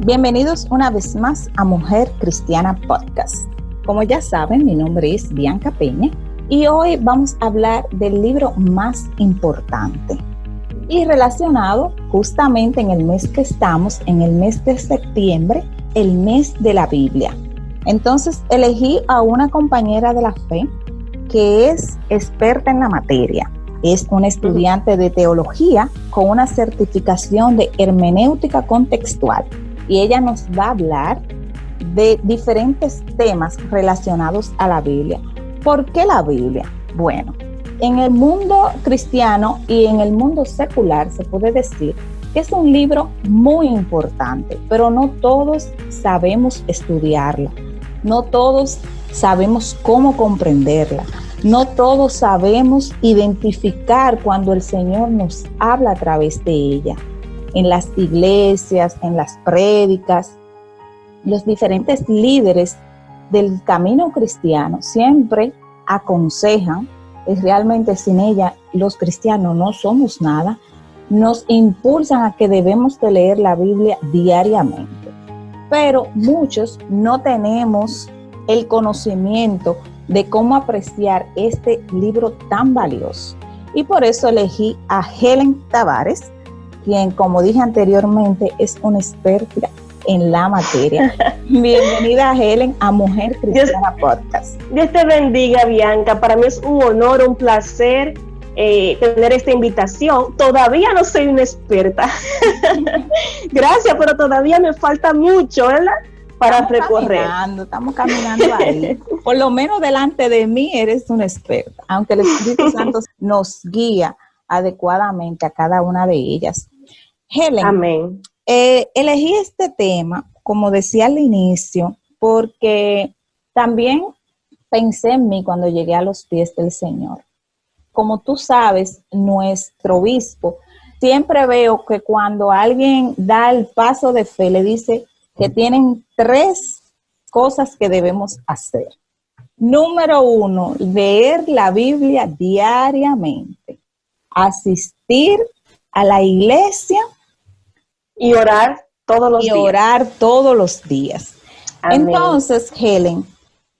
Bienvenidos una vez más a Mujer Cristiana Podcast. Como ya saben, mi nombre es Bianca Peña y hoy vamos a hablar del libro más importante y relacionado justamente en el mes que estamos, en el mes de septiembre, el mes de la Biblia. Entonces elegí a una compañera de la fe que es experta en la materia. Es una estudiante de teología con una certificación de hermenéutica contextual. Y ella nos va a hablar de diferentes temas relacionados a la Biblia. ¿Por qué la Biblia? Bueno, en el mundo cristiano y en el mundo secular se puede decir que es un libro muy importante, pero no todos sabemos estudiarla, no todos sabemos cómo comprenderla, no todos sabemos identificar cuando el Señor nos habla a través de ella. En las iglesias, en las prédicas, los diferentes líderes del camino cristiano siempre aconsejan, y realmente sin ella los cristianos no somos nada, nos impulsan a que debemos de leer la Biblia diariamente. Pero muchos no tenemos el conocimiento de cómo apreciar este libro tan valioso. Y por eso elegí a Helen Tavares, quien, como dije anteriormente, es una experta en la materia. Bienvenida, Helen, a Mujer Cristiana Podcast. Dios te bendiga, Bianca. Para mí es un honor, un placer tener esta invitación. Todavía no soy una experta. Gracias, pero todavía me falta mucho, ¿verdad? Para recorrer. Estamos caminando ahí. Por lo menos delante de mí eres una experta, aunque el Espíritu Santo nos guía adecuadamente a cada una de ellas. Helen, amén. Elegí este tema, como decía al inicio, porque también pensé en mí cuando llegué a los pies del Señor. Como tú sabes, nuestro obispo, siempre veo que cuando alguien da el paso de fe, le dice que tienen 3 cosas que debemos hacer. Número 1, leer la Biblia diariamente, asistir a la iglesia y orar todos los días. Amén. Entonces, Helen,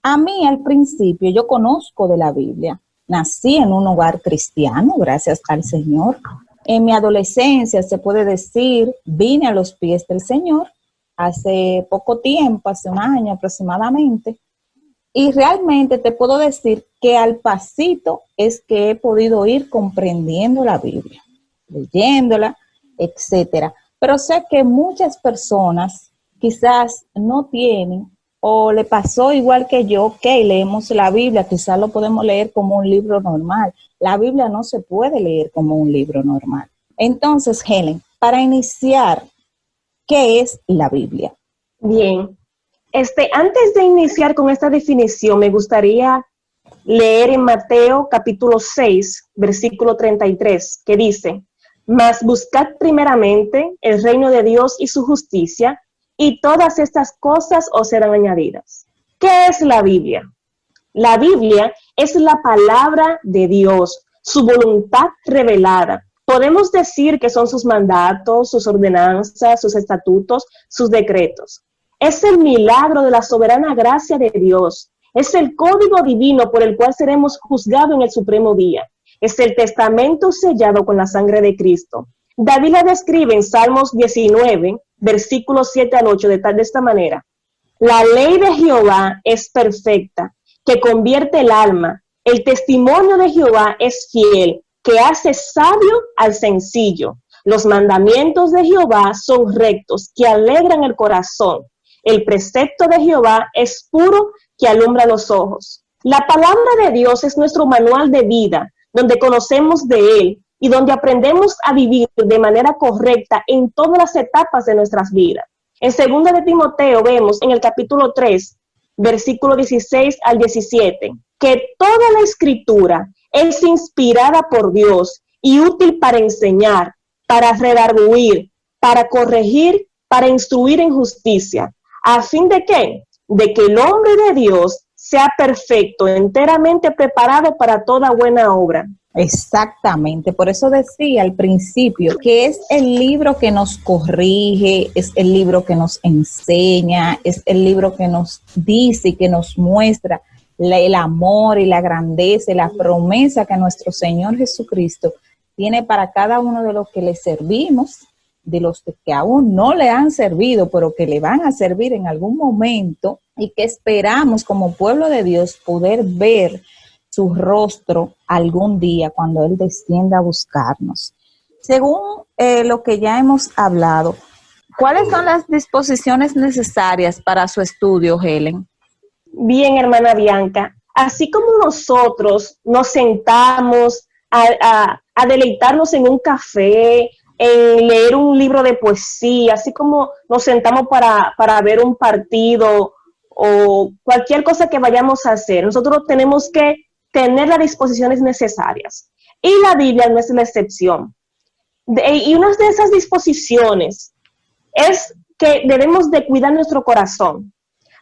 a mí al principio yo conozco de la Biblia. Nací en un hogar cristiano, gracias al Señor. En mi adolescencia, se puede decir, vine a los pies del Señor hace poco tiempo, hace un año aproximadamente. Y realmente te puedo decir que al pasito es que he podido ir comprendiendo la Biblia, leyéndola, etcétera. Pero sé que muchas personas quizás no tienen o le pasó igual que yo, que leemos la Biblia, quizás lo podemos leer como un libro normal. La Biblia no se puede leer como un libro normal. Entonces, Helen, para iniciar, ¿qué es la Biblia? Bien. Antes de iniciar con esta definición, me gustaría leer en Mateo capítulo 6, versículo 33, que dice: mas buscad primeramente el reino de Dios y su justicia, y todas estas cosas os serán añadidas. ¿Qué es la Biblia? La Biblia es la palabra de Dios, su voluntad revelada. Podemos decir que son sus mandatos, sus ordenanzas, sus estatutos, sus decretos. Es el milagro de la soberana gracia de Dios. Es el código divino por el cual seremos juzgados en el supremo día. Es el testamento sellado con la sangre de Cristo. David la describe en Salmos 19, versículos 7 al 8, de esta manera: la ley de Jehová es perfecta, que convierte el alma. El testimonio de Jehová es fiel, que hace sabio al sencillo. Los mandamientos de Jehová son rectos, que alegran el corazón. El precepto de Jehová es puro, que alumbra los ojos. La palabra de Dios es nuestro manual de vida, donde conocemos de Él y donde aprendemos a vivir de manera correcta en todas las etapas de nuestras vidas. En 2 de Timoteo vemos en el capítulo 3, versículo 16 al 17, que toda la escritura es inspirada por Dios y útil para enseñar, para redarguir, para corregir, para instruir en justicia, a fin de ¿qué? De que el hombre de Dios sea perfecto, enteramente preparado para toda buena obra. Exactamente, por eso decía al principio que es el libro que nos corrige, es el libro que nos enseña, es el libro que nos dice y que nos muestra el amor y la grandeza y la promesa que nuestro Señor Jesucristo tiene para cada uno de los que le servimos, de los que aún no le han servido, pero que le van a servir en algún momento y que esperamos como pueblo de Dios poder ver su rostro algún día cuando Él descienda a buscarnos. Según lo que ya hemos hablado, ¿cuáles son las disposiciones necesarias para su estudio, Helen? Bien, hermana Bianca, así como nosotros nos sentamos a deleitarnos en un café, en leer un libro de poesía, así como nos sentamos para ver un partido o cualquier cosa que vayamos a hacer, nosotros tenemos que tener las disposiciones necesarias. Y la Biblia no es la excepción. Y una de esas disposiciones es que debemos de cuidar nuestro corazón.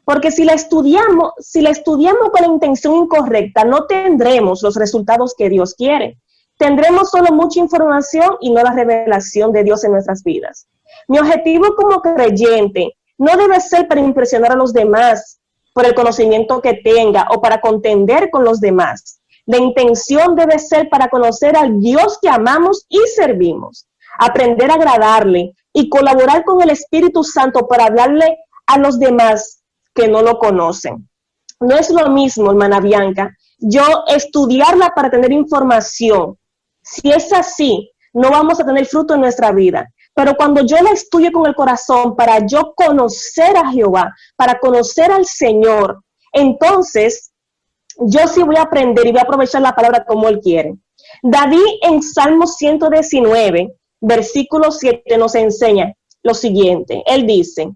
Porque si la estudiamos con la intención incorrecta, no tendremos los resultados que Dios quiere. Tendremos solo mucha información y no la revelación de Dios en nuestras vidas. Mi objetivo como creyente no debe ser para impresionar a los demás por el conocimiento que tenga o para contender con los demás. La intención debe ser para conocer al Dios que amamos y servimos, aprender a agradarle y colaborar con el Espíritu Santo para hablarle a los demás que no lo conocen. No es lo mismo, hermana Bianca, yo estudiarla para tener información. Si es así, no vamos a tener fruto en nuestra vida. Pero cuando yo la estudio con el corazón para yo conocer a Jehová, para conocer al Señor, entonces yo sí voy a aprender y voy a aprovechar la palabra como Él quiere. David en Salmo 119, versículo 7 nos enseña lo siguiente. Él dice,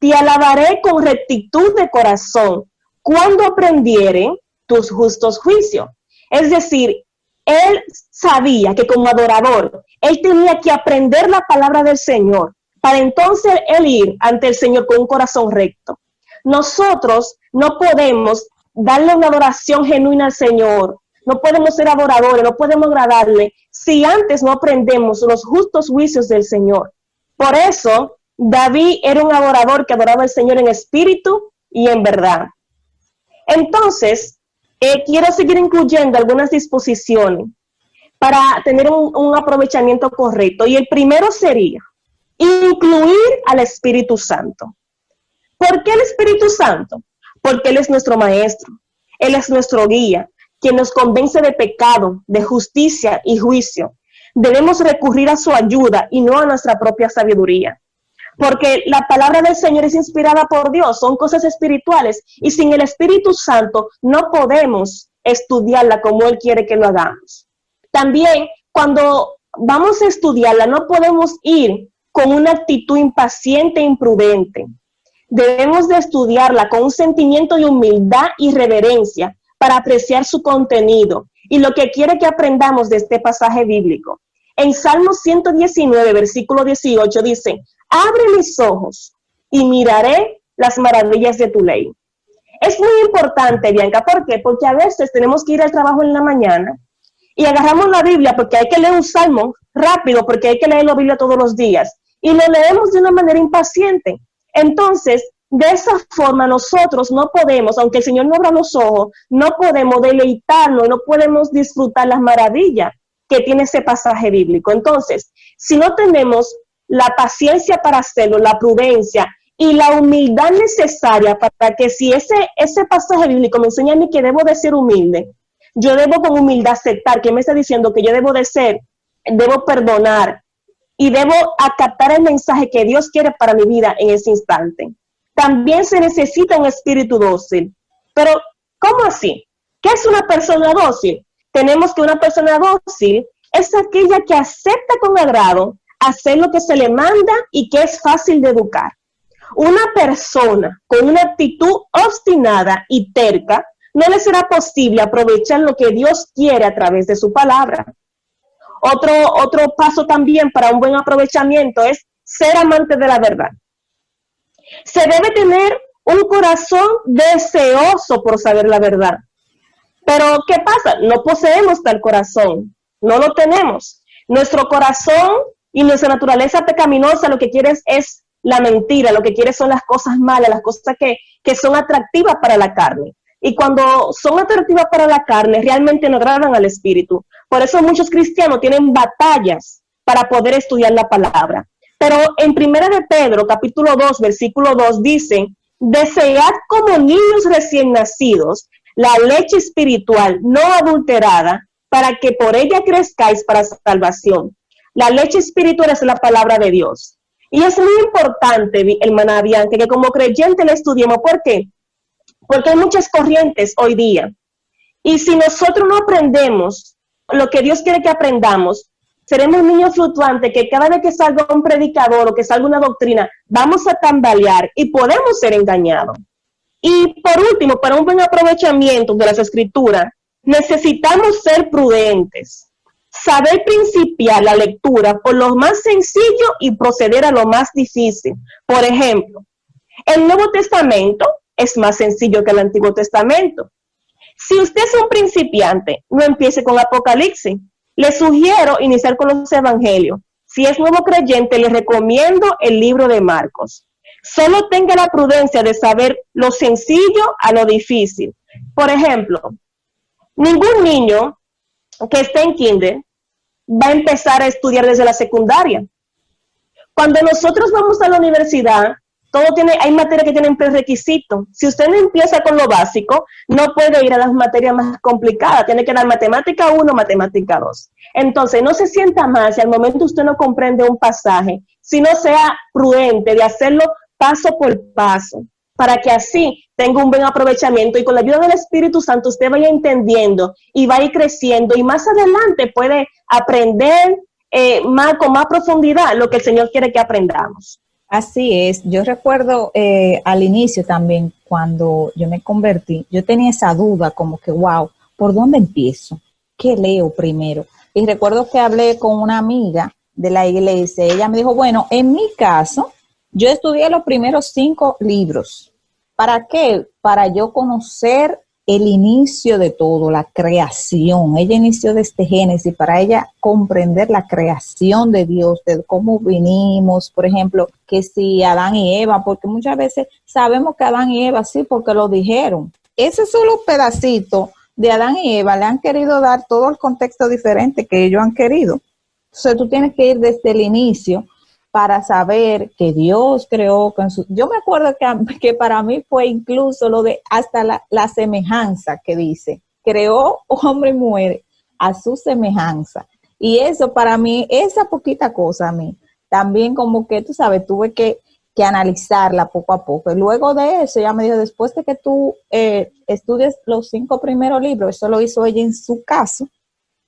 te alabaré con rectitud de corazón cuando aprendiere tus justos juicios. Es decir, él sabía que como adorador, él tenía que aprender la palabra del Señor para entonces él ir ante el Señor con un corazón recto. Nosotros no podemos darle una adoración genuina al Señor, no podemos ser adoradores, no podemos agradarle si antes no aprendemos los justos juicios del Señor. Por eso, David era un adorador que adoraba al Señor en espíritu y en verdad. Entonces, quiero seguir incluyendo algunas disposiciones para tener un aprovechamiento correcto. Y el primero sería incluir al Espíritu Santo. ¿Por qué el Espíritu Santo? Porque Él es nuestro maestro, Él es nuestro guía, quien nos convence de pecado, de justicia y juicio. Debemos recurrir a su ayuda y no a nuestra propia sabiduría. Porque la palabra del Señor es inspirada por Dios, son cosas espirituales, y sin el Espíritu Santo no podemos estudiarla como Él quiere que lo hagamos. También, cuando vamos a estudiarla, no podemos ir con una actitud impaciente e imprudente. Debemos de estudiarla con un sentimiento de humildad y reverencia para apreciar su contenido y lo que quiere que aprendamos de este pasaje bíblico. En Salmo 119, versículo 18 dice, abre mis ojos y miraré las maravillas de tu ley. Es muy importante, Bianca, ¿por qué? Porque a veces tenemos que ir al trabajo en la mañana y agarramos la Biblia porque hay que leer un salmo rápido, porque hay que leer la Biblia todos los días, y lo leemos de una manera impaciente. Entonces, de esa forma nosotros no podemos, aunque el Señor nos abra los ojos, no podemos deleitarnos, no podemos disfrutar las maravillas que tiene ese pasaje bíblico. Entonces, si no tenemos la paciencia para hacerlo, la prudencia y la humildad necesaria para que si ese pasaje bíblico me enseña a mí que debo de ser humilde, yo debo con humildad aceptar que me está diciendo que yo debo perdonar y debo acatar el mensaje que Dios quiere para mi vida en ese instante. También se necesita un espíritu dócil. Pero, ¿cómo así? ¿Qué es una persona dócil? Tenemos que una persona dócil es aquella que acepta con agrado hacer lo que se le manda y que es fácil de educar. Una persona con una actitud obstinada y terca no le será posible aprovechar lo que Dios quiere a través de su palabra. Otro paso también para un buen aprovechamiento es ser amante de la verdad. Se debe tener un corazón deseoso por saber la verdad. Pero, ¿qué pasa? No poseemos tal corazón, no lo tenemos. Nuestro corazón y nuestra naturaleza pecaminosa lo que quiere es la mentira, lo que quiere son las cosas malas, las cosas que son atractivas para la carne. Y cuando son atractivas para la carne, realmente no agradan al espíritu. Por eso muchos cristianos tienen batallas para poder estudiar la palabra. Pero en 1 de Pedro, capítulo 2, versículo 2, dice, desead como niños recién nacidos la leche espiritual no adulterada, para que por ella crezcáis para salvación. La leche espiritual es la palabra de Dios. Y es muy importante, hermana Bianca, que como creyente la estudiemos. ¿Por qué? Porque hay muchas corrientes hoy día. Y si nosotros no aprendemos lo que Dios quiere que aprendamos, seremos niños fluctuantes que cada vez que salga un predicador o que salga una doctrina, vamos a tambalear y podemos ser engañados. Y por último, para un buen aprovechamiento de las escrituras, necesitamos ser prudentes, saber principiar la lectura por lo más sencillo y proceder a lo más difícil. Por ejemplo, el Nuevo Testamento es más sencillo que el Antiguo Testamento. Si usted es un principiante, no empiece con Apocalipsis. Le sugiero iniciar con los Evangelios. Si es nuevo creyente, le recomiendo el libro de Marcos. Solo tenga la prudencia de saber lo sencillo a lo difícil. Por ejemplo, ningún niño que esté en kinder va a empezar a estudiar desde la secundaria. Cuando nosotros vamos a la universidad, hay materias que tienen prerequisitos. Si usted no empieza con lo básico, no puede ir a las materias más complicadas. Tiene que dar matemática 1, matemática 2. Entonces, no se sienta mal si al momento usted no comprende un pasaje, sino sea prudente de hacerlo paso por paso, para que así tenga un buen aprovechamiento y con la ayuda del Espíritu Santo usted vaya entendiendo y va a ir creciendo y más adelante puede aprender con más profundidad lo que el Señor quiere que aprendamos. Así es, yo recuerdo al inicio también, cuando yo me convertí, yo tenía esa duda como que, wow, ¿por dónde empiezo? ¿Qué leo primero? Y recuerdo que hablé con una amiga de la iglesia, ella me dijo, bueno, en mi caso, yo estudié los primeros 5 libros. ¿Para qué? Para yo conocer el inicio de todo, la creación. Ella inició desde Génesis, para ella comprender la creación de Dios, de cómo vinimos, por ejemplo, que si Adán y Eva, porque muchas veces sabemos que Adán y Eva sí, porque lo dijeron. Ese solo pedacito de Adán y Eva le han querido dar todo el contexto diferente que ellos han querido. Entonces tú tienes que ir desde el inicio para saber que Dios creó. Yo me acuerdo que para mí fue incluso lo de hasta la semejanza que dice, creó hombre y mujer a su semejanza. Y eso para mí, esa poquita cosa a mí, también como que, tú sabes, tuve que analizarla poco a poco. Y luego de eso, ella me dijo, después de que tú estudies los 5 primeros libros, eso lo hizo ella en su caso,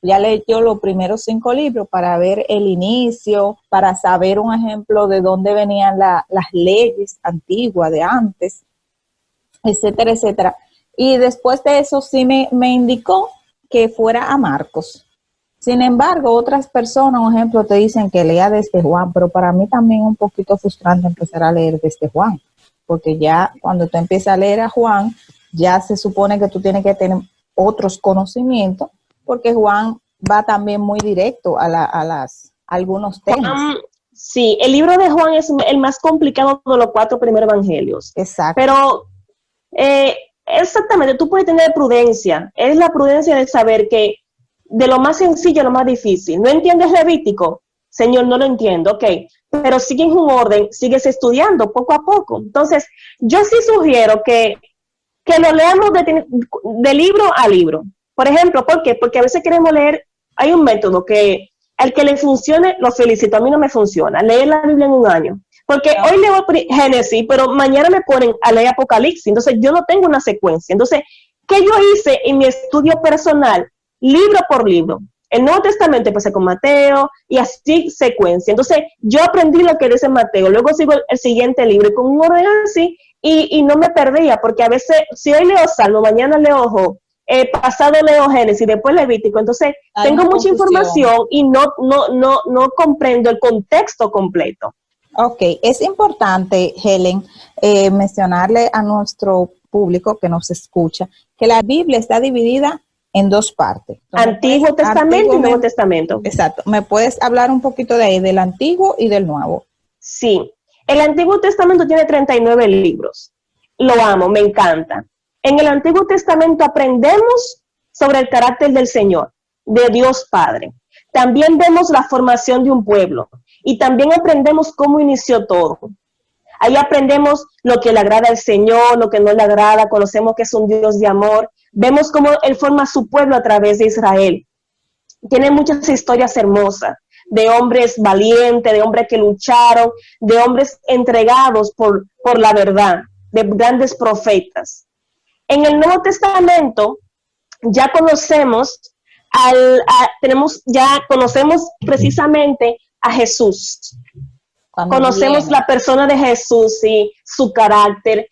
ya leyó los primeros 5 libros para ver el inicio, para saber un ejemplo de dónde venían las leyes antiguas de antes, etcétera, etcétera. Y después de eso sí me indicó que fuera a Marcos. Sin embargo, otras personas, un ejemplo, te dicen que lea desde Juan, pero para mí también es un poquito frustrante empezar a leer desde Juan, porque ya cuando tú empiezas a leer a Juan, ya se supone que tú tienes que tener otros conocimientos, porque Juan va también muy directo a algunos temas. Sí, el libro de Juan es el más complicado de los 4 primeros evangelios. Exacto. Pero exactamente, tú puedes tener prudencia. Es la prudencia de saber que de lo más sencillo a lo más difícil. ¿No entiendes Levítico? Señor, no lo entiendo, ok. Pero sigue en un orden, sigues estudiando poco a poco. Entonces, yo sí sugiero que lo leamos de libro a libro. Por ejemplo, ¿por qué? Porque a veces queremos leer, hay un método que al que le funcione, lo felicito, a mí no me funciona, leer la Biblia en un año. Porque hoy leo Génesis, pero mañana me ponen a leer Apocalipsis, entonces yo no tengo una secuencia. Entonces, ¿qué yo hice en mi estudio personal? Libro por libro. El Nuevo Testamento empecé con Mateo y así secuencia. Entonces, yo aprendí lo que dice Mateo, luego sigo el siguiente libro y con un orden así, y no me perdía, porque a veces, si hoy leo Salmo, mañana leo Job, pasado leo Génesis, después Levítico, entonces tengo mucha información y no comprendo el contexto completo. Ok, es importante, Helen, mencionarle a nuestro público que nos escucha que la Biblia está dividida en dos partes. Antiguo Testamento y Nuevo Testamento. Exacto. ¿Me puedes hablar un poquito de ahí, del Antiguo y del Nuevo? Sí. El Antiguo Testamento tiene 39 libros. Lo amo, me encanta. En el Antiguo Testamento aprendemos sobre el carácter del Señor, de Dios Padre. También vemos la formación de un pueblo y también aprendemos cómo inició todo. Ahí aprendemos lo que le agrada al Señor, lo que no le agrada, conocemos que es un Dios de amor. Vemos cómo Él forma su pueblo a través de Israel. Tiene muchas historias hermosas de hombres valientes, de hombres que lucharon, de hombres entregados por la verdad, de grandes profetas. En el Nuevo Testamento ya conocemos conocemos precisamente a Jesús. Conocemos la persona de Jesús y su carácter.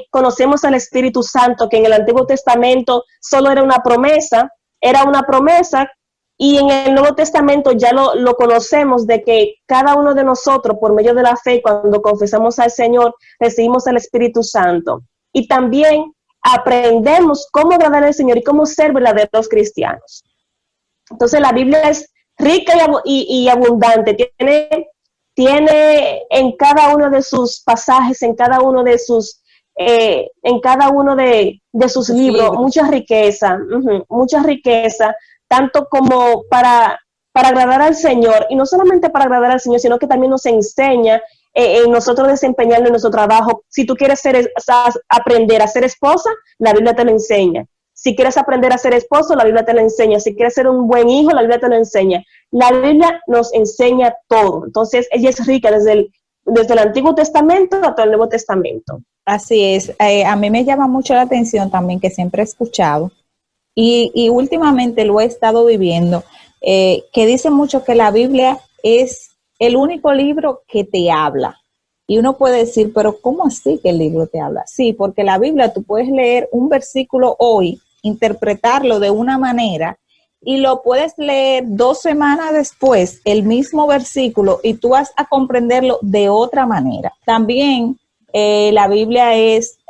Conocemos al Espíritu Santo, que en el Antiguo Testamento solo era una promesa, y en el Nuevo Testamento ya lo conocemos, de que cada uno de nosotros, por medio de la fe, cuando confesamos al Señor, recibimos al Espíritu Santo. Y también aprendemos cómo agradar al Señor y cómo ser verdaderos cristianos. Entonces la Biblia es rica y abundante, tiene en cada uno de sus pasajes, en cada uno de sus libros, mucha riqueza, tanto como para agradar al Señor, y no solamente para agradar al Señor, sino que también nos enseña en nosotros desempeñarnos en nuestro trabajo. Si tú quieres aprender a ser esposa, la Biblia te lo enseña. Si quieres aprender a ser esposo, la Biblia te lo enseña. Si quieres ser un buen hijo, la Biblia te lo enseña. La Biblia nos enseña todo. Entonces, ella es rica desde el Antiguo Testamento hasta el Nuevo Testamento. Así es. A mí me llama mucho la atención también, que siempre he escuchado, y últimamente lo he estado viviendo, que dice mucho que la Biblia es el único libro que te habla. Y uno puede decir, pero ¿cómo así que el libro te habla? Sí, porque la Biblia, tú puedes leer un versículo hoy, interpretarlo de una manera, y lo puedes leer 2 semanas después, el mismo versículo, y tú vas a comprenderlo de otra manera. También la Biblia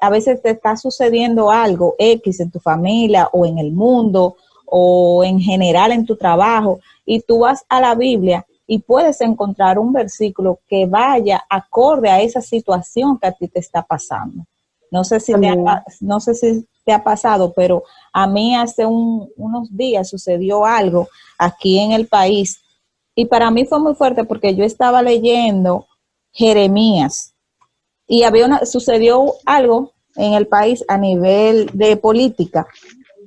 a veces te está sucediendo algo X en tu familia o en el mundo o en general en tu trabajo, y tú vas a la Biblia y puedes encontrar un versículo que vaya acorde a esa situación que a ti te está pasando. No sé si te ha pasado, pero a mí hace unos días sucedió algo aquí en el país, y para mí fue muy fuerte porque yo estaba leyendo Jeremías y sucedió algo en el país a nivel de política,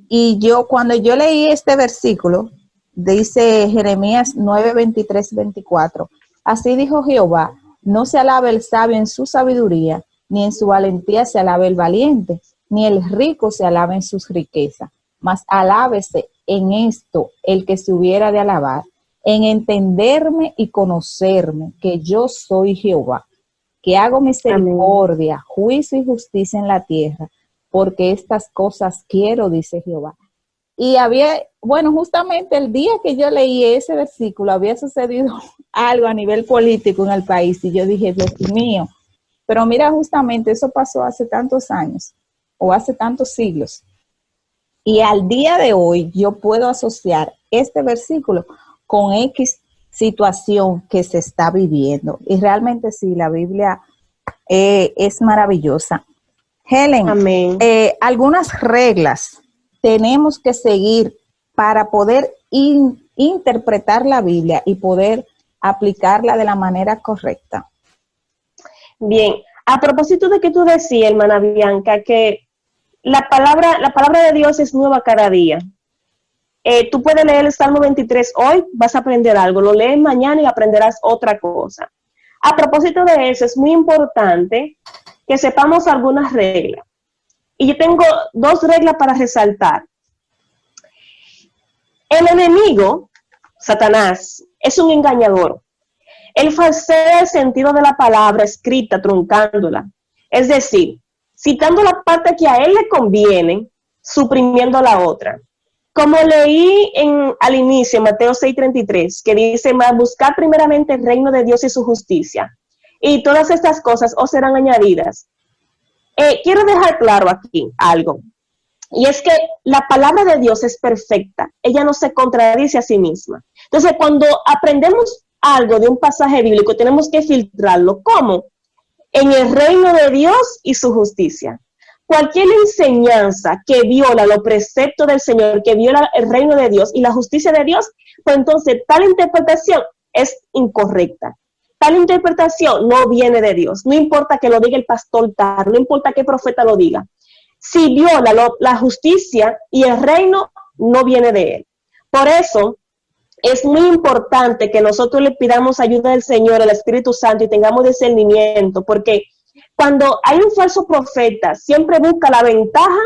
y cuando yo leí este versículo, dice Jeremías 9, 23, 24. Así dijo Jehová, no se alabe el sabio en su sabiduría, ni en su valentía se alabe el valiente, ni el rico se alabe en sus riquezas, mas alábese en esto el que se hubiera de alabar, en entenderme y conocerme, que yo soy Jehová, que hago misericordia, juicio y justicia en la tierra, porque estas cosas quiero, dice Jehová. Y justamente el día que yo leí ese versículo, había sucedido algo a nivel político en el país, y yo dije, Dios mío, pero mira, justamente eso pasó hace tantos años, o hace tantos siglos, y al día de hoy yo puedo asociar este versículo con X situación que se está viviendo, y realmente sí, la Biblia es maravillosa. Helen, algunas reglas tenemos que seguir para poder interpretar la Biblia y poder aplicarla de la manera correcta. Bien, a propósito de que tú decías, hermana Bianca, que la palabra de Dios es nueva cada día. Tú puedes leer el Salmo 23 hoy, vas a aprender algo, lo lees mañana y aprenderás otra cosa. A propósito de eso, es muy importante que sepamos algunas reglas. Y yo tengo 2 reglas para resaltar. El enemigo, Satanás, es un engañador. Él falsea el sentido de la palabra escrita, truncándola. Es decir, citando la parte que a él le conviene, suprimiendo la otra. Como leí al inicio, Mateo 6:33, que dice, mas buscar primeramente el reino de Dios y su justicia, y todas estas cosas os serán añadidas. Quiero dejar claro aquí algo. Y es que la palabra de Dios es perfecta, ella no se contradice a sí misma. Entonces, cuando aprendemos algo de un pasaje bíblico, tenemos que filtrarlo. ¿Cómo? En el reino de Dios y su justicia. Cualquier enseñanza que viola los preceptos del Señor, que viola el reino de Dios y la justicia de Dios, pues entonces tal interpretación es incorrecta. Tal interpretación no viene de Dios. No importa que lo diga el pastor tal, no importa qué profeta lo diga. Si viola la justicia y el reino, no viene de él. Por eso es muy importante que nosotros le pidamos ayuda al Señor, al Espíritu Santo, y tengamos discernimiento, porque cuando hay un falso profeta, siempre busca la ventaja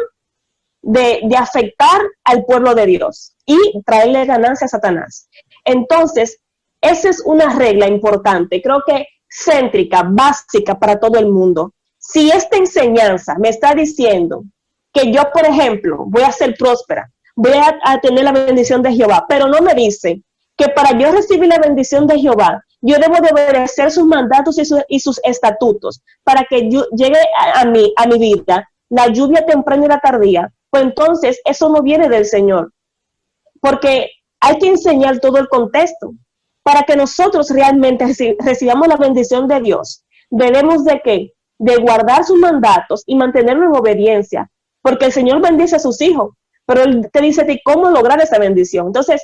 de afectar al pueblo de Dios y traerle ganancia a Satanás. Entonces, esa es una regla importante, creo que céntrica, básica para todo el mundo. Si esta enseñanza me está diciendo que yo, por ejemplo, voy a ser próspera, voy a tener la bendición de Jehová, pero no me dice que para yo recibir la bendición de Jehová, yo debo de obedecer sus mandatos y sus estatutos para que llegue a mi vida la lluvia temprana y la tardía, pues entonces eso no viene del Señor, porque hay que enseñar todo el contexto. Para que nosotros realmente recibamos la bendición de Dios, debemos de guardar sus mandatos y mantenernos en obediencia, porque el Señor bendice a sus hijos, pero Él te dice a ti cómo lograr esa bendición. Entonces,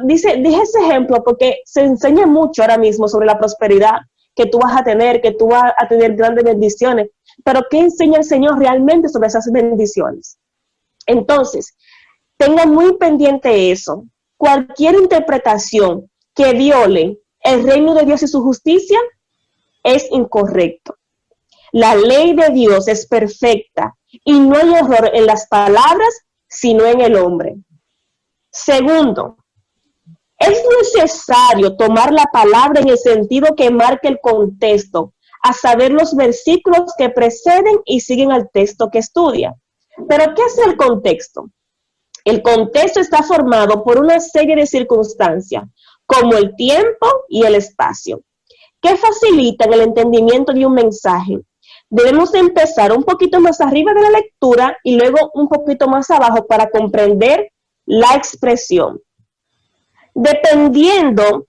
dije ese ejemplo porque se enseña mucho ahora mismo sobre la prosperidad que tú vas a tener, que tú vas a tener grandes bendiciones, pero ¿qué enseña el Señor realmente sobre esas bendiciones? Entonces, tengan muy pendiente eso. Cualquier interpretación que viole el reino de Dios y su justicia es incorrecto. La ley de Dios es perfecta y no hay error en las palabras, sino en el hombre. Segundo, es necesario tomar la palabra en el sentido que marque el contexto, a saber los versículos que preceden y siguen al texto que estudia. Pero, ¿qué es el contexto? El contexto está formado por una serie de circunstancias, como el tiempo y el espacio, que facilitan el entendimiento de un mensaje. Debemos empezar un poquito más arriba de la lectura y luego un poquito más abajo para comprender la expresión. Dependiendo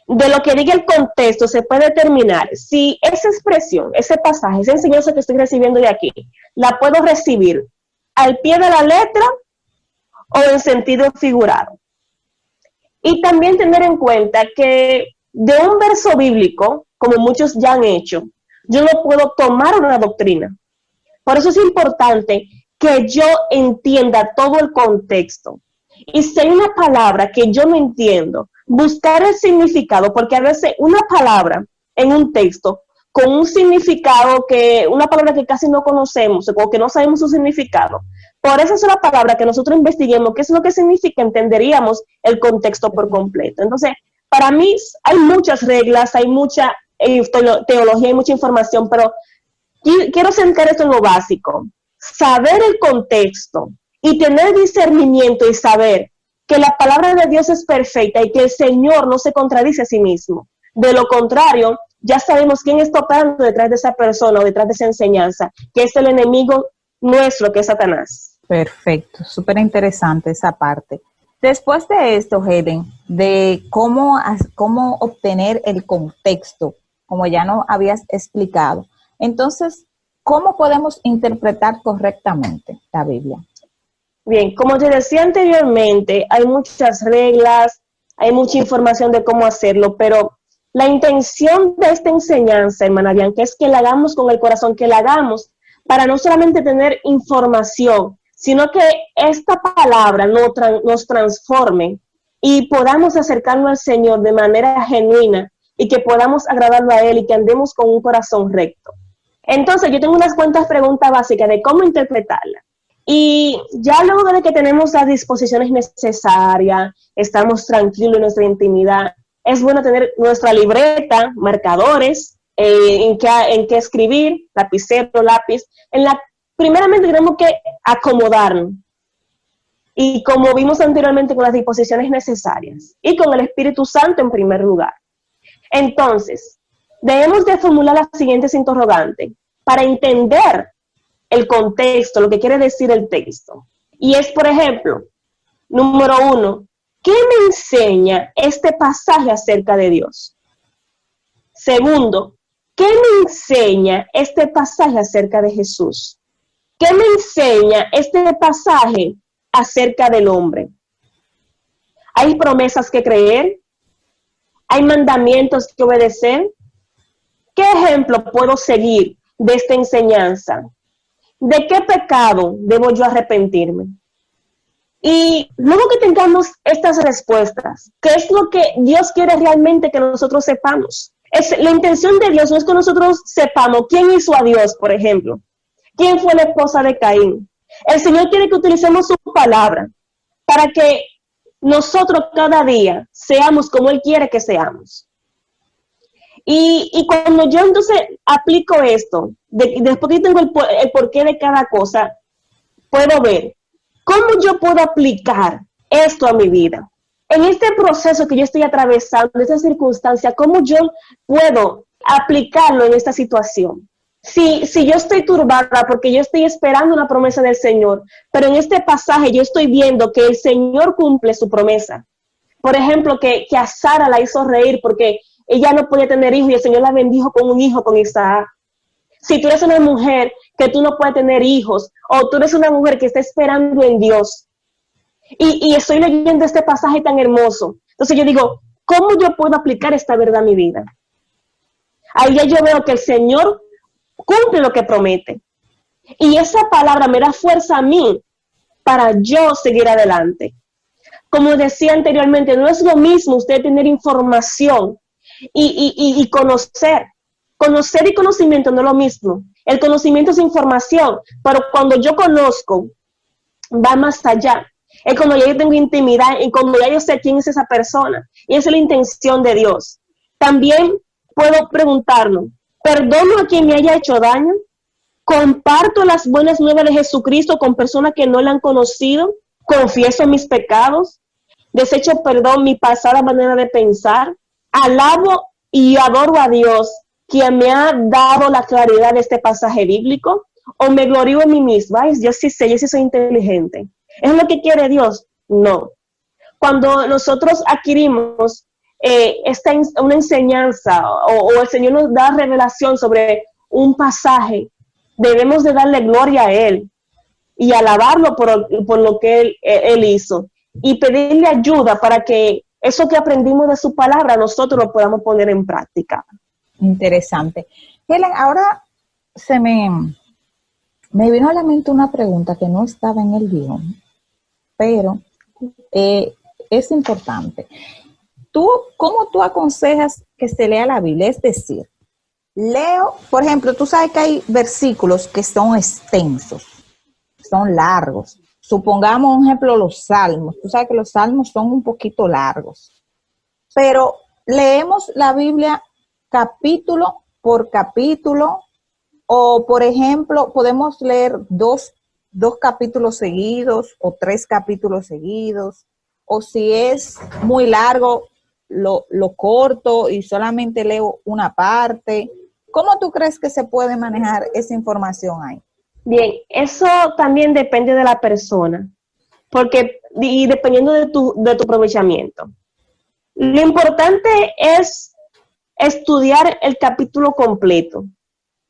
de lo que diga el contexto, se puede determinar si esa expresión, ese pasaje, esa enseñanza que estoy recibiendo de aquí, la puedo recibir al pie de la letra o en sentido figurado. Y también tener en cuenta que de un verso bíblico, como muchos ya han hecho, yo no puedo tomar una doctrina. Por eso es importante que yo entienda todo el contexto. Y si hay una palabra que yo no entiendo, buscar el significado, porque a veces una palabra en un texto con un significado una palabra que casi no conocemos o que no sabemos su significado, por esa sola palabra que nosotros investiguemos qué es lo que significa, entenderíamos el contexto por completo. Entonces, para mí hay muchas reglas, hay mucha teología, hay mucha información, pero quiero centrar esto en lo básico. Saber el contexto y tener discernimiento y saber que la palabra de Dios es perfecta y que el Señor no se contradice a sí mismo. De lo contrario, ya sabemos quién está operando detrás de esa persona o detrás de esa enseñanza, que es el enemigo nuestro, que es Satanás. Perfecto, súper interesante esa parte. Después de esto, Helen, de cómo obtener el contexto, como ya nos habías explicado, entonces, ¿cómo podemos interpretar correctamente la Biblia? Bien, como te decía anteriormente, hay muchas reglas, hay mucha información de cómo hacerlo, pero la intención de esta enseñanza, hermana Bianca, es que la hagamos con el corazón, que la hagamos para no solamente tener información, sino que esta palabra nos transforme y podamos acercarnos al Señor de manera genuina y que podamos agradarlo a Él y que andemos con un corazón recto. Entonces, yo tengo unas cuantas preguntas básicas de cómo interpretarla. Y ya luego de que tenemos las disposiciones necesarias, estamos tranquilos en nuestra intimidad, es bueno tener nuestra libreta, marcadores, en qué escribir, lapicero, lápiz. Primeramente tenemos que acomodarnos. Y como vimos anteriormente, con las disposiciones necesarias. Y con el Espíritu Santo en primer lugar. Entonces, debemos de formular las siguientes interrogantes para entender el contexto, lo que quiere decir el texto. Y es, por ejemplo, número 1, ¿qué me enseña este pasaje acerca de Dios? Segundo, ¿qué me enseña este pasaje acerca de Jesús? ¿Qué me enseña este pasaje acerca del hombre? ¿Hay promesas que creer? ¿Hay mandamientos que obedecer? ¿Qué ejemplo puedo seguir de esta enseñanza? ¿De qué pecado debo yo arrepentirme? Y luego que tengamos estas respuestas, ¿qué es lo que Dios quiere realmente que nosotros sepamos? La intención de Dios no es que nosotros sepamos quién hizo a Dios, por ejemplo. ¿Quién fue la esposa de Caín? El Señor quiere que utilicemos su palabra para que nosotros cada día seamos como Él quiere que seamos. Y cuando yo entonces aplico esto, después que tengo el porqué de cada cosa, puedo ver cómo yo puedo aplicar esto a mi vida. En este proceso que yo estoy atravesando, en esta circunstancia, cómo yo puedo aplicarlo en esta situación. Si yo estoy turbada porque yo estoy esperando una promesa del Señor, pero en este pasaje yo estoy viendo que el Señor cumple su promesa. Por ejemplo, que a Sara la hizo reír porque ella no podía tener hijos y el Señor la bendijo con un hijo, con Isaac. Si tú eres una mujer que tú no puedes tener hijos, o tú eres una mujer que está esperando en Dios, y estoy leyendo este pasaje tan hermoso, entonces yo digo, ¿cómo yo puedo aplicar esta verdad a mi vida? Ahí ya yo veo que el Señor cumple lo que promete. Y esa palabra me da fuerza a mí para yo seguir adelante. Como decía anteriormente, no es lo mismo usted tener información y conocer. Conocer y conocimiento no es lo mismo. El conocimiento es información, pero cuando yo conozco, va más allá. Es cuando ya yo tengo intimidad y cuando ya yo sé quién es esa persona. Y esa es la intención de Dios. También puedo preguntarnos, ¿perdono a quien me haya hecho daño? ¿Comparto las buenas nuevas de Jesucristo con personas que no le han conocido? ¿Confieso mis pecados? ¿Desecho perdón mi pasada manera de pensar? ¿Alabo y adoro a Dios, quien me ha dado la claridad de este pasaje bíblico? ¿O me glorío en mí misma? Ay, yo sí sé, yo sí soy inteligente. ¿Es lo que quiere Dios? No. Cuando nosotros adquirimos una enseñanza o el Señor nos da revelación sobre un pasaje, debemos de darle gloria a Él y alabarlo por lo que él hizo y pedirle ayuda para que eso que aprendimos de su palabra nosotros lo podamos poner en práctica. Interesante. Helen, ahora me vino a la mente una pregunta que no estaba en el guión, pero es importante. ¿Cómo tú aconsejas que se lea la Biblia? Es decir, leo, por ejemplo, tú sabes que hay versículos que son extensos, son largos. Supongamos, un ejemplo, los salmos. Tú sabes que los salmos son un poquito largos, pero leemos la Biblia capítulo por capítulo, o por ejemplo, podemos leer dos capítulos seguidos o 3 capítulos seguidos, o si es muy largo, lo corto y solamente leo una parte. ¿Cómo tú crees que se puede manejar esa información ahí? Bien, eso también depende de la persona, y dependiendo de tu aprovechamiento. Lo importante es estudiar el capítulo completo,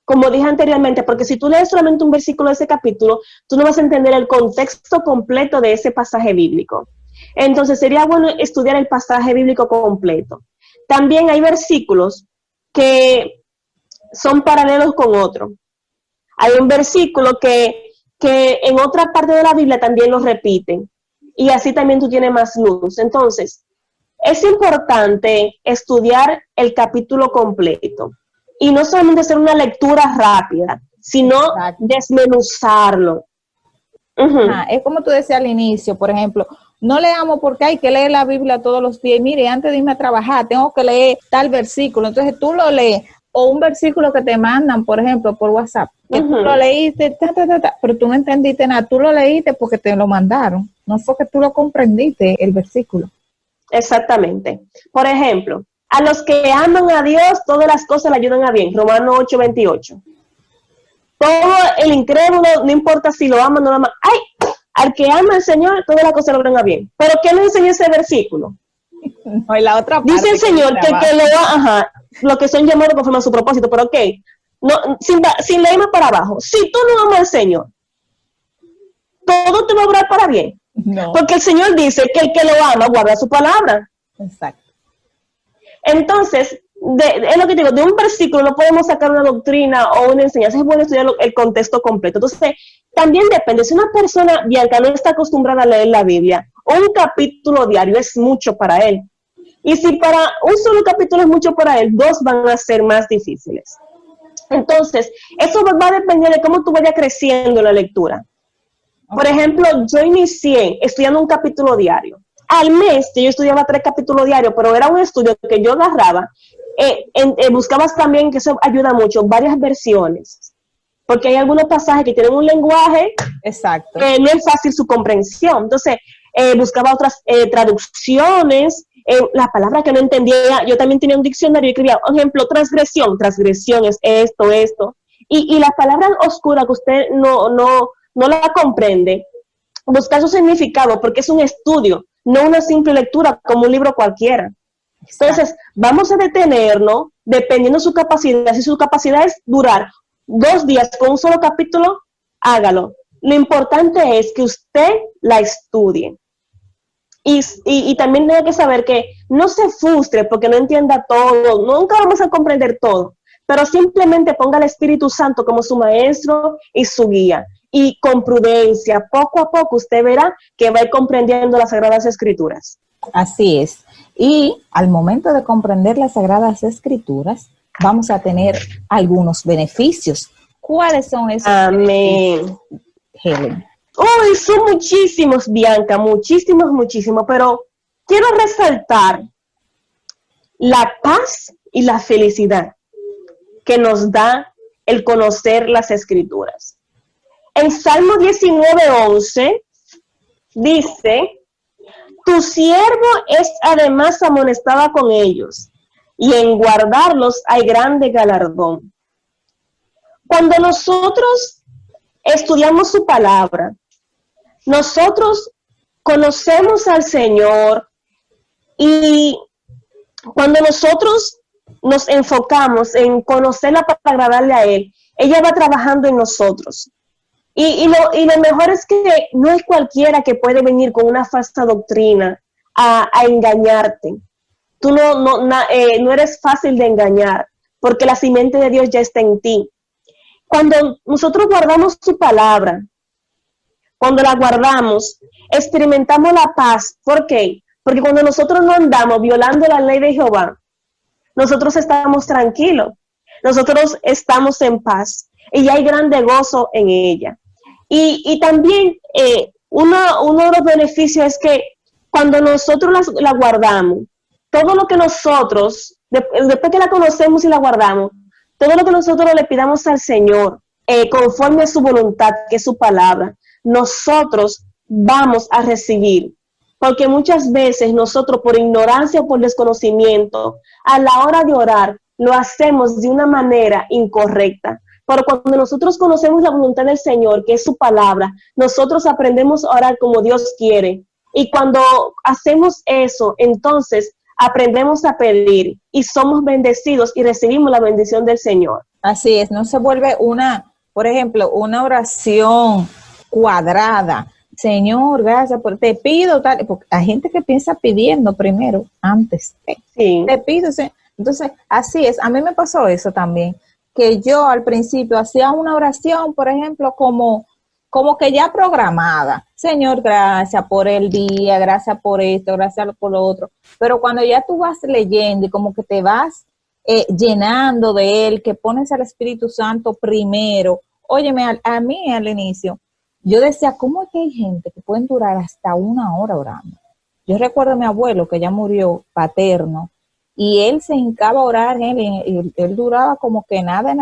como dije anteriormente, porque si tú lees solamente un versículo de ese capítulo, tú no vas a entender el contexto completo de ese pasaje bíblico. Entonces sería bueno estudiar el pasaje bíblico completo. También hay versículos que son paralelos con otros. Hay un versículo que en otra parte de la Biblia también lo repiten, y así también tú tienes más luz. Entonces, es importante estudiar el capítulo completo, y no solamente hacer una lectura rápida, sino desmenuzarlo. Es como tú decías al inicio, por ejemplo, no leamos porque hay que leer la Biblia todos los días. Y mire, antes de irme a trabajar, tengo que leer tal versículo. Entonces tú lo lees, o un versículo que te mandan, por ejemplo, por WhatsApp, que tú lo leíste, pero tú no entendiste nada. Tú lo leíste porque te lo mandaron. No fue que tú lo comprendiste, el versículo. Exactamente. Por ejemplo, a los que aman a Dios, todas las cosas le ayudan a bien. Romanos 8:28. todo el incrédulo, no importa si lo ama o no lo ama, ¡ay! Al que ama al Señor, todas las cosas lo vengan bien. ¿Pero qué nos enseña ese versículo? No, y la otra parte dice el Señor que lo va, ajá, lo que son llamados conforme a su propósito, pero ok, no, sin leerme para abajo, si tú no amas al Señor, todo te va a obrar para bien. No. Porque el Señor dice que el que lo ama guarda su palabra. Exacto. Entonces, es lo que digo, de un versículo no podemos sacar una doctrina o una enseñanza, es bueno estudiar el contexto completo. Entonces, también depende, si una persona, Bianca, no está acostumbrada a leer la Biblia, un capítulo diario es mucho para él. Y si para un solo capítulo es mucho para él, 2 van a ser más difíciles. Entonces, eso va a depender de cómo tú vayas creciendo en la lectura. Por ejemplo, yo inicié estudiando un capítulo diario. Al mes yo estudiaba 3 capítulos diarios, pero era un estudio que yo agarraba. Buscabas también, que eso ayuda mucho, varias versiones. Porque hay algunos pasajes que tienen un lenguaje exacto, que no es fácil su comprensión. Entonces, buscaba otras traducciones, la palabra que no entendía. Yo también tenía un diccionario y escribía, por ejemplo, transgresión es esto. Y las palabras oscuras que usted no la comprende, buscar su significado, porque es un estudio, no una simple lectura como un libro cualquiera. Entonces, vamos a detenernos, dependiendo de su capacidad. Si su capacidad es durar 2 días con un solo capítulo, hágalo. Lo importante es que usted la estudie. Y también tiene que saber que no se frustre porque no entienda todo, nunca vamos a comprender todo, pero simplemente ponga al Espíritu Santo como su maestro y su guía. Y con prudencia, poco a poco, usted verá que va a ir comprendiendo las Sagradas Escrituras. Así es. Y al momento de comprender las Sagradas Escrituras, vamos a tener algunos beneficios. ¿Cuáles son esos? Amén. Helen. Uy, son muchísimos, Bianca, muchísimos, pero quiero resaltar la paz y la felicidad que nos da el conocer las Escrituras. En Salmo 19:11 dice, tu siervo es además amonestada con ellos, y en guardarlos hay grande galardón. Cuando nosotros estudiamos su palabra, nosotros conocemos al Señor, y cuando nosotros nos enfocamos en conocerla para agradarle a Él, ella va trabajando en nosotros. Y lo mejor es que no es cualquiera que puede venir con una falsa doctrina a engañarte. Tú no eres fácil de engañar, porque la simiente de Dios ya está en ti. Cuando nosotros guardamos su palabra, cuando la guardamos, experimentamos la paz. ¿Por qué? Porque cuando nosotros no andamos violando la ley de Jehová, nosotros estamos tranquilos, nosotros estamos en paz y hay grande gozo en ella. Y también uno de los beneficios es que cuando nosotros la guardamos, todo lo que nosotros, después que la conocemos y la guardamos, todo lo que nosotros le pidamos al Señor, conforme a su voluntad, que es su palabra, nosotros vamos a recibir. Porque muchas veces nosotros, por ignorancia o por desconocimiento, a la hora de orar, lo hacemos de una manera incorrecta. Pero cuando nosotros conocemos la voluntad del Señor, que es su palabra, nosotros aprendemos a orar como Dios quiere. Y cuando hacemos eso, entonces aprendemos a pedir y somos bendecidos y recibimos la bendición del Señor. Así es, no se vuelve por ejemplo, una oración cuadrada. Señor, gracias, te pido tal, porque hay gente que piensa pidiendo primero, antes. Sí. Te pido, entonces, así es, a mí me pasó eso también, que yo al principio hacía una oración, por ejemplo, como que ya programada. Señor, gracias por el día, gracias por esto, gracias por lo otro. Pero cuando ya tú vas leyendo y como que te vas llenando de él, que pones al Espíritu Santo primero. Óyeme, a mí al inicio, yo decía, ¿cómo es que hay gente que pueden durar hasta 1 hora orando? Yo recuerdo a mi abuelo, que ya murió, paterno, y él se hincaba a orar, él duraba como que nada,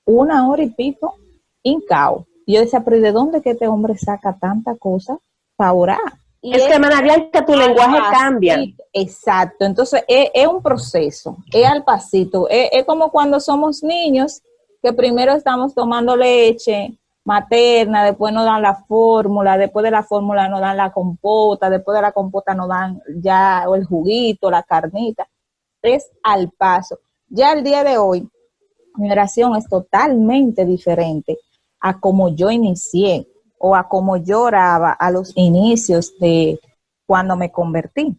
1 hora y pico, hincao. Y yo decía, pero ¿de dónde que este hombre saca tanta cosa para orar? Y es que, hermana Bianca, tu lenguaje cambia. Exacto, entonces es un proceso, es al pasito, es como cuando somos niños que primero estamos tomando leche materna, después nos dan la fórmula, después de la fórmula nos dan la compota, después de la compota nos dan ya o el juguito, la carnita. Es al paso. Ya el día de hoy, mi oración es totalmente diferente a como yo inicié o a como yo oraba a los inicios de cuando me convertí.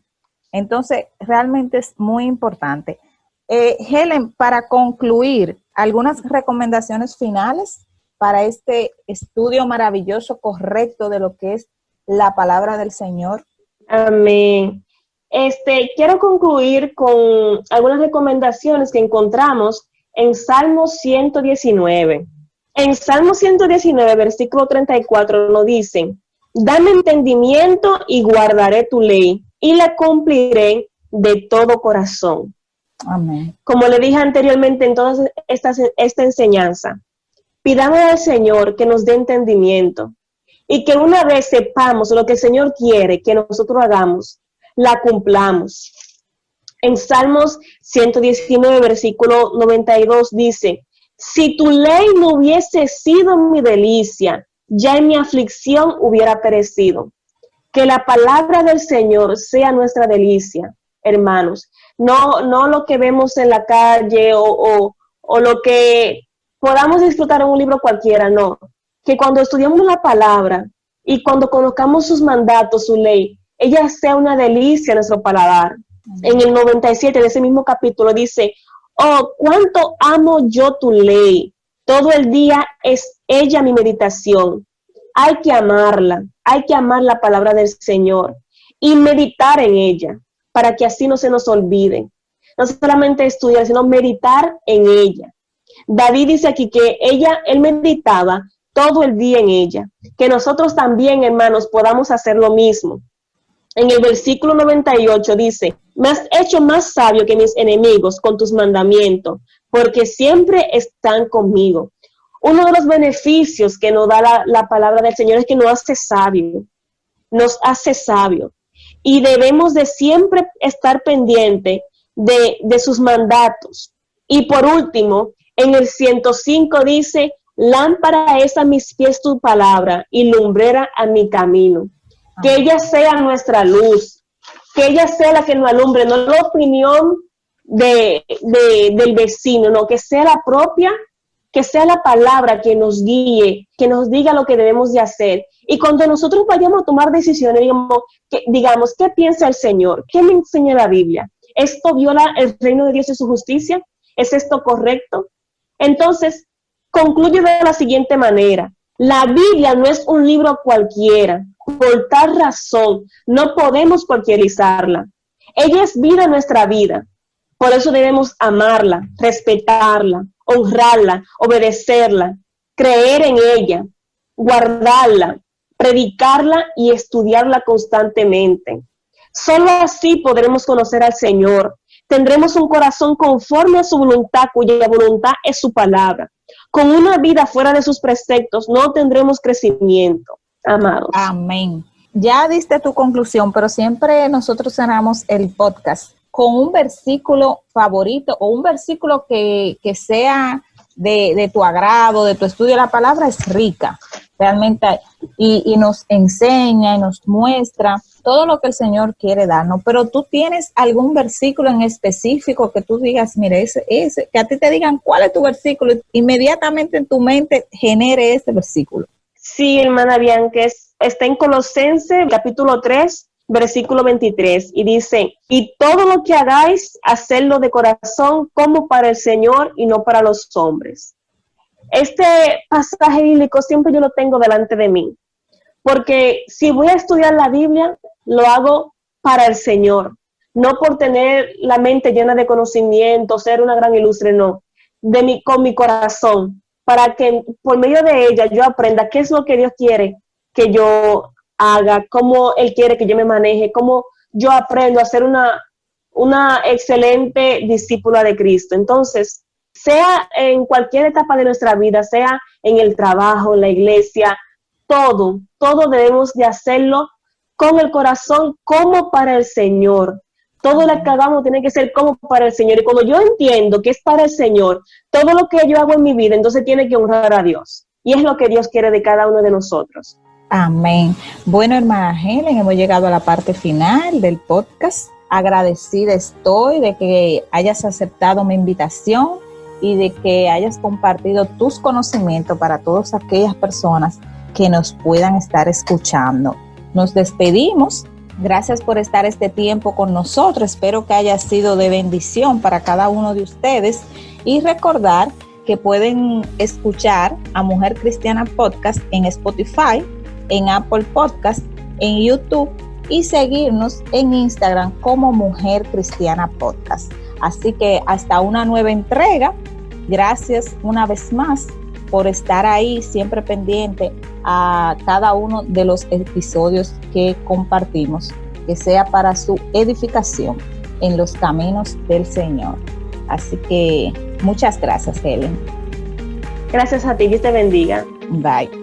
Entonces, realmente es muy importante. Helen, para concluir, algunas recomendaciones finales para este estudio maravilloso, correcto de lo que es la palabra del Señor. Amén. Quiero concluir con algunas recomendaciones que encontramos en Salmo 119. En Salmo 119, versículo 34, nos dicen: dame entendimiento y guardaré tu ley, y la cumpliré de todo corazón. Amén. Como le dije anteriormente en toda esta enseñanza, pidamos al Señor que nos dé entendimiento y que una vez sepamos lo que el Señor quiere que nosotros hagamos, la cumplamos. En Salmos 119, versículo 92 dice: si tu ley no hubiese sido mi delicia, ya en mi aflicción hubiera perecido. Que la palabra del Señor sea nuestra delicia, hermanos. No lo que vemos en la calle o lo que podamos disfrutar en un libro cualquiera, no. Que cuando estudiamos la palabra y cuando conozcamos sus mandatos, su ley, ella sea una delicia a nuestro paladar. En el 97 de ese mismo capítulo dice: oh, cuánto amo yo tu ley. Todo el día es ella mi meditación. Hay que amarla, hay que amar la palabra del Señor y meditar en ella para que así no se nos olvide. No solamente estudiar, sino meditar en ella. David dice aquí que él meditaba todo el día en ella. Que nosotros también, hermanos, podamos hacer lo mismo. En el versículo 98 dice: me has hecho más sabio que mis enemigos con tus mandamientos, porque siempre están conmigo. Uno de los beneficios que nos da la palabra del Señor es que nos hace sabio. Y debemos de siempre estar pendiente de sus mandatos. Y por último, en el 105 dice: lámpara es a mis pies tu palabra y lumbrera a mi camino. Que ella sea nuestra luz, que ella sea la que nos alumbre, no la opinión del vecino, no, que sea la propia, que sea la palabra que nos guíe, que nos diga lo que debemos de hacer. Y cuando nosotros vayamos a tomar decisiones, digamos, ¿qué piensa el Señor? ¿Qué me enseña la Biblia? ¿Esto viola el reino de Dios y su justicia? ¿Es esto correcto? Entonces, concluyo de la siguiente manera: la Biblia no es un libro cualquiera. Por tal razón, no podemos cualquierizarla. Ella es vida en nuestra vida. Por eso debemos amarla, respetarla, honrarla, obedecerla, creer en ella, guardarla, predicarla y estudiarla constantemente. Solo así podremos conocer al Señor. Tendremos un corazón conforme a su voluntad, cuya voluntad es su palabra. Con una vida fuera de sus preceptos no tendremos crecimiento, amados. Amén. Ya diste tu conclusión, pero siempre nosotros cerramos el podcast con un versículo favorito o un versículo que sea de tu agrado, de tu estudio. La palabra es rica, realmente, y nos enseña y nos muestra todo lo que el Señor quiere darnos. Pero tú tienes algún versículo en específico que tú digas: mire, ese, que a ti te digan cuál es tu versículo, inmediatamente en tu mente genere ese versículo. Sí, hermana Bianca, está en Colosenses capítulo 3, versículo 23, y dice: y todo lo que hagáis, hacedlo de corazón como para el Señor y no para los hombres. Este pasaje bíblico siempre yo lo tengo delante de mí, porque si voy a estudiar la Biblia, lo hago para el Señor, no por tener la mente llena de conocimiento, ser una gran ilustre, no, con mi corazón, para que por medio de ella yo aprenda qué es lo que Dios quiere que yo haga, cómo Él quiere que yo me maneje, cómo yo aprendo a ser una excelente discípula de Cristo. Entonces, sea en cualquier etapa de nuestra vida, sea en el trabajo, en la iglesia, todo debemos de hacerlo con el corazón como para el Señor, Todo lo que hagamos tiene que ser como para el Señor. Y cuando yo entiendo que es para el Señor, todo lo que yo hago en mi vida, entonces tiene que honrar a Dios. Y es lo que Dios quiere de cada uno de nosotros. Amén. Bueno, hermana Helen, hemos llegado a la parte final del podcast. Agradecida estoy de que hayas aceptado mi invitación y de que hayas compartido tus conocimientos para todas aquellas personas que nos puedan estar escuchando. Nos despedimos. Gracias por estar este tiempo con nosotros. Espero que haya sido de bendición para cada uno de ustedes. Y recordar que pueden escuchar a Mujer Cristiana Podcast en Spotify, en Apple Podcast, en YouTube y seguirnos en Instagram como Mujer Cristiana Podcast. Así que hasta una nueva entrega. Gracias una vez más por estar ahí siempre pendiente a cada uno de los episodios que compartimos, que sea para su edificación en los caminos del Señor. Así que muchas gracias, Helen. Gracias a ti, Dios te bendiga. Bye.